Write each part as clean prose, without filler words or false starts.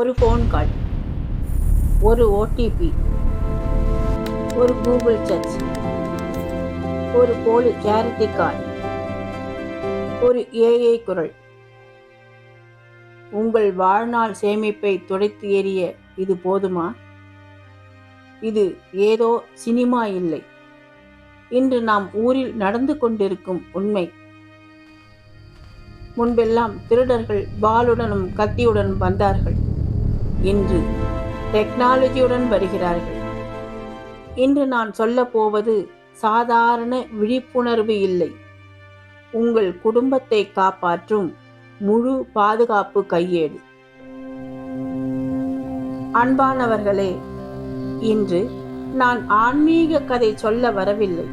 ஒரு phone call, ஒரு OTP, ஒரு கூகுள் சர்ச், ஒரு போலி சேரிட்டி கார்டு, ஒரு ஏஐ குரல். உங்கள் வாழ்நாள் சேமிப்பை துடைத்து எறிய இது போதுமா? இது ஏதோ சினிமா இல்லை, இன்று நாம் ஊரில் நடந்து கொண்டிருக்கும் உண்மை. முன்பெல்லாம் திருடர்கள் வாளுடனும் கத்தியுடனும் வந்தார்கள். இன்று டெக்னாலஜியுடன் வருகிறார்கள். இன்று நான் சொல்ல போவது சாதாரண விழிப்புணர்வு இல்லை, உங்கள் குடும்பத்தை காப்பாற்றும் முழு பாதுகாப்பு கையேடு. அன்பானவர்களே, இன்று நான் ஆன்மீக கதை சொல்ல வரவில்லை,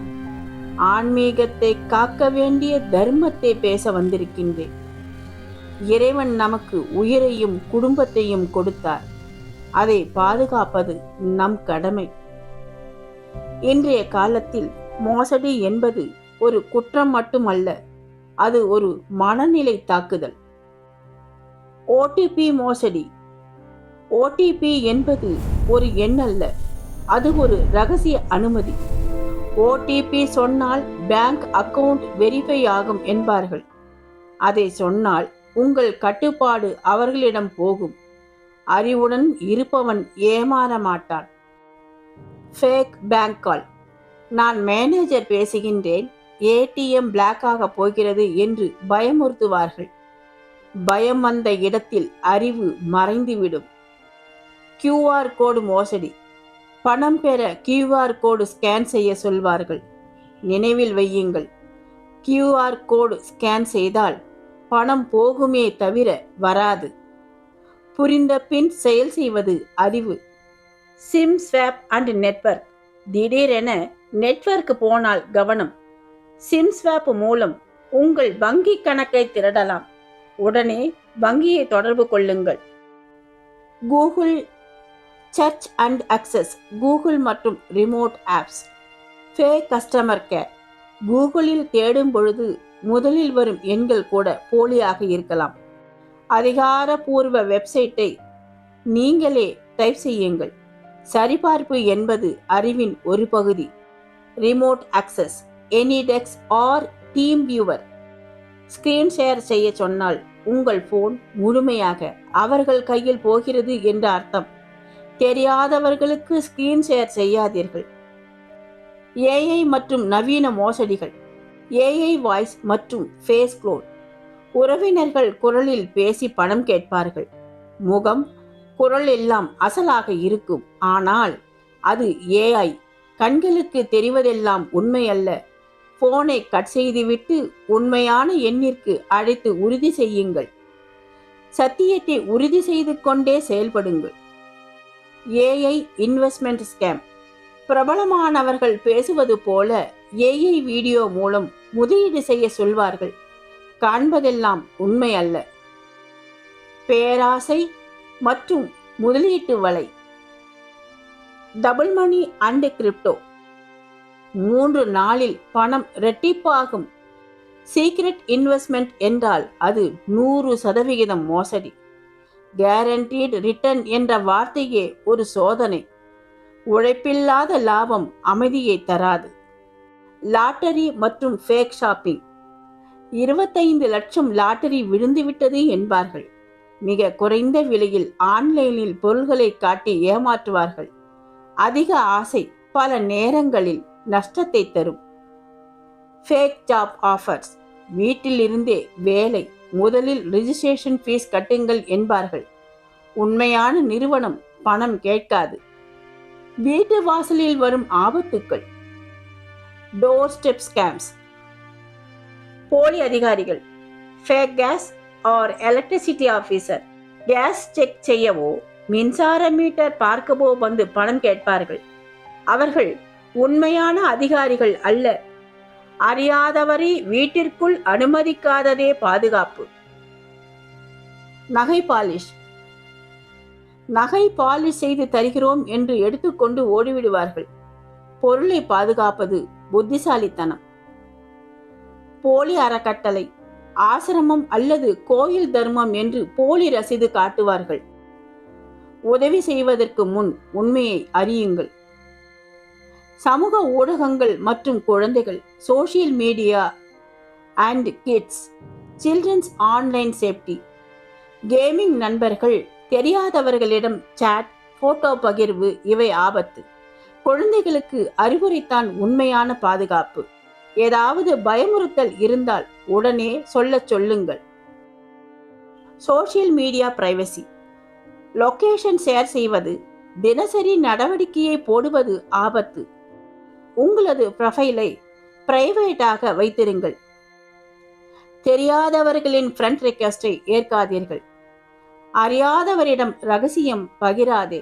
ஆன்மீகத்தை காக்க வேண்டிய தர்மத்தை பேச வந்திருக்கின்றேன். இறைவன் நமக்கு உயிரையும் குடும்பத்தையும் கொடுத்தார், அதை பாதுகாப்பது நம் கடமை. இன்றைய காலத்தில் மோசடி என்பது ஒரு குற்றம் மட்டுமல்ல, அது ஒரு மனநிலை தாக்குதல். ஓடிபி மோசடி. ஓடிபி என்பது ஒரு எண் அல்ல, அது ஒரு ரகசிய அனுமதி. ஓடிபி சொன்னால் பேங்க் அக்கவுண்ட் வெரிஃபை ஆகும் என்பார்கள். அதை சொன்னால் உங்கள் கட்டுப்பாடு அவர்களிடம் போகும். அறிவுடன் இருப்பவன் ஏமாற மாட்டான். ஃபேக் பேங்க் கால். நான் மேனேஜர் பேசுகின்றேன், ஏடிஎம் பிளாக் ஆக போகிறது என்று பயமுறுத்துவார்கள். பயம் வந்த இடத்தில் அறிவு மறைந்துவிடும். கியூஆர் கோடு மோசடி. பணம் பெற கியூஆர் கோடு ஸ்கேன் செய்ய சொல்வார்கள். நினைவில் வையுங்கள், கியூஆர் கோடு ஸ்கேன் செய்தால் பணம் போகுமே தவிர வராது. புரிந்த பின் செயல் செய்வது அறிவு. SIM swap and network. திடீரென நெட்வொர்க் போனால் கவனம். சிம் ஸ்வாப் மூலம் உங்கள் வங்கி கணக்கை திருடலாம். உடனே வங்கியை தொடர்பு கொள்ளுங்கள். Google search and access. Google மற்றும் remote apps. Fake customer care. கூகுளில் தேடும் பொழுது முதலில் வரும் எண்கள் கூட போலியாக இருக்கலாம். அதிகாரப்பூர்வ வெப்சைட்டை நீங்களே டைப் செய்யுங்கள். சரிபார்ப்பு என்பது அறிவின் ஒரு பகுதி. Remote access, AnyDesk or TeamViewer. Screen share செய்ய சொன்னால் உங்கள் போன் முழுமையாக அவர்கள் கையில் போகிறது என்ற அர்த்தம். தெரியாதவர்களுக்கு ஸ்கிரீன் ஷேர் செய்யாதீர்கள். ஏஐ மற்றும் நவீன மோசடிகள். ஏஐ வாய்ஸ் மற்றும் ஃபேஸ் க்ளோன். உறவினர்கள் குரலில் பேசி பணம் கேட்பார்கள். முகம், குரல் எல்லாம் அசலாக இருக்கும், ஆனால் அது ஏஐ. கண்களுக்கு தெரிவதெல்லாம் உண்மை அல்ல. போனை கட் செய்துவிட்டு உண்மையான எண்ணிற்கு அழைத்து உறுதி செய்யுங்கள். சத்தியத்தை உறுதி செய்து கொண்டே செயல்படுங்கள். AI investment scam. பிரபலமானவர்கள் பேசுவது போல ஏஐ வீடியோ மூலம் முதலீடு செய்ய சொல்வார்கள். காண்பதெல்லாம் உண்மை அல்ல. பேராசை மற்றும் முதலீட்டு வலை. Double money and crypto. 3 நாளில் பணம் இரட்டிப்பாகும். சீக்ரெட் இன்வெஸ்ட்மெண்ட் என்றால் அது 100% மோசடி. கேரண்டீட் ரிட்டர்ன் என்ற வார்த்தையே ஒரு சோதனை. உழைப்பில்லாத லாபம் அமைதியை தராது. லாட்டரி மற்றும் ஃபேக் ஷாப்பிங். 25 லட்சம் லாட்டரி விழுந்துவிட்டது என்பார்கள். மிக குறைந்த விலையில் ஆன்லைனில் பொருள்களை காட்டி ஏமாற்றுவார்கள். அதிக ஆசை பல நேரங்களில் நஷ்டத்தை தரும். Fake job offers. வீட்டில் இருந்தே வேலை, முதலில் ரிஜிஸ்ட்ரேஷன் ஃபீஸ் கட்டுங்கள் என்பார்கள். உண்மையான நிறுவனம் பணம் கேட்காது. வீட்டு வாசலில் வரும் ஆபத்துக்கள். Doorstep scams. போலி அதிகாரிகள். Fake gas or electricity officer. Gas check செய்யவோ மின்சார மீட்டர் பார்க்கவோ வந்து பணம் கேட்பார்கள். அவர்கள் உண்மையான அதிகாரிகள் அல்ல. அறியாதவரை வீட்டிற்குள் அனுமதிக்காததே பாதுகாப்பு. நகை பாலிஷ். நகை பாலிஷ் செய்து தருகிறோம் என்று எடுத்துக்கொண்டு ஓடிவிடுவார்கள். பொருளை பாதுகாப்பது புத்திசாலித்தனம். போலி அறக்கட்டளை. ஆசிரமம் அல்லது கோயில் தர்மம் என்று போலி ரசீது காட்டுவார்கள். உதவி செய்வதற்கு முன் உண்மையை அறியுங்கள். சமூக ஊடகங்கள் மற்றும் குழந்தைகள், social media and kids, childrens online safety, gaming நண்பர்கள், தெரியாதவர்களிடம் சாட், போட்டோ பகிர்வு, இவை ஆபத்து. குழந்தைகளுக்கு அறிவுரைத்தான் உண்மையான பாதுகாப்பு. ஏதாவது பயமுறுத்தல் இருந்தால் உடனே சொல்லுங்கள். Social media privacy, location share செய்வது, தினசரி நடவடிக்கையை போடுவது ஆபத்து. உங்களது ப்ரொஃபைலை பிரைவேட்டாக வைத்திருங்கள். தெரியாதவர்களின் ஃப்ரெண்ட் ரிக்வெஸ்டை ஏற்காதீர்கள். அறியாதவரிடம் ரகசியம் பகிராதே.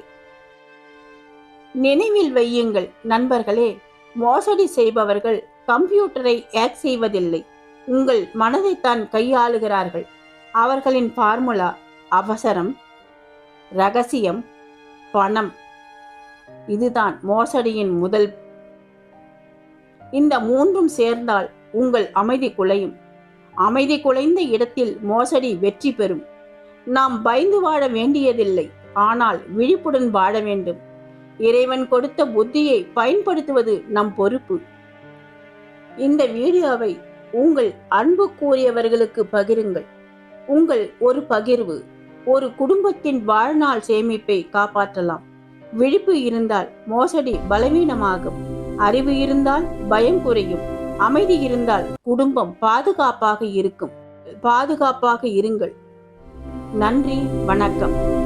நினைவில் வையுங்கள் நண்பர்களே, மோசடி செய்பவர்கள் கம்ப்யூட்டரை ஹேக் செய்வதில்லை, உங்கள் மனதைத்தான் கையாளுகிறார்கள். அவர்களின் ஃபார்முலா அவசரம், ரகசியம், பணம். இதுதான் மோசடியின் முதல். இந்த மூன்றும் சேர்ந்தால் உங்கள் அமைதி குலையும். அமைதி குலைந்த இடத்தில் மோசடி வெற்றி பெறும். நாம் பயந்து வாழ வேண்டியதில்லை, ஆனால் விழிப்புடன் வாழ வேண்டும். இறைவன் கொடுத்த புத்தியை பயன்படுத்துவது நம் பொறுப்பு. இந்த வீடியோவை உங்கள் அன்புக்குரியவர்களுக்கு பகிருங்கள். உங்கள் ஒரு பகிர்வு ஒரு குடும்பத்தின் வாழ்நாள் சேமிப்பை காப்பாற்றலாம். விழிப்பு இருந்தால் மோசடி பலவீனமாகும். அறிவு இருந்தால் பயம் குறையும். அமைதி இருந்தால் குடும்பம் பாதுகாப்பாக இருக்கும். பாதுகாப்பாக இருங்கள். நன்றி, வணக்கம்.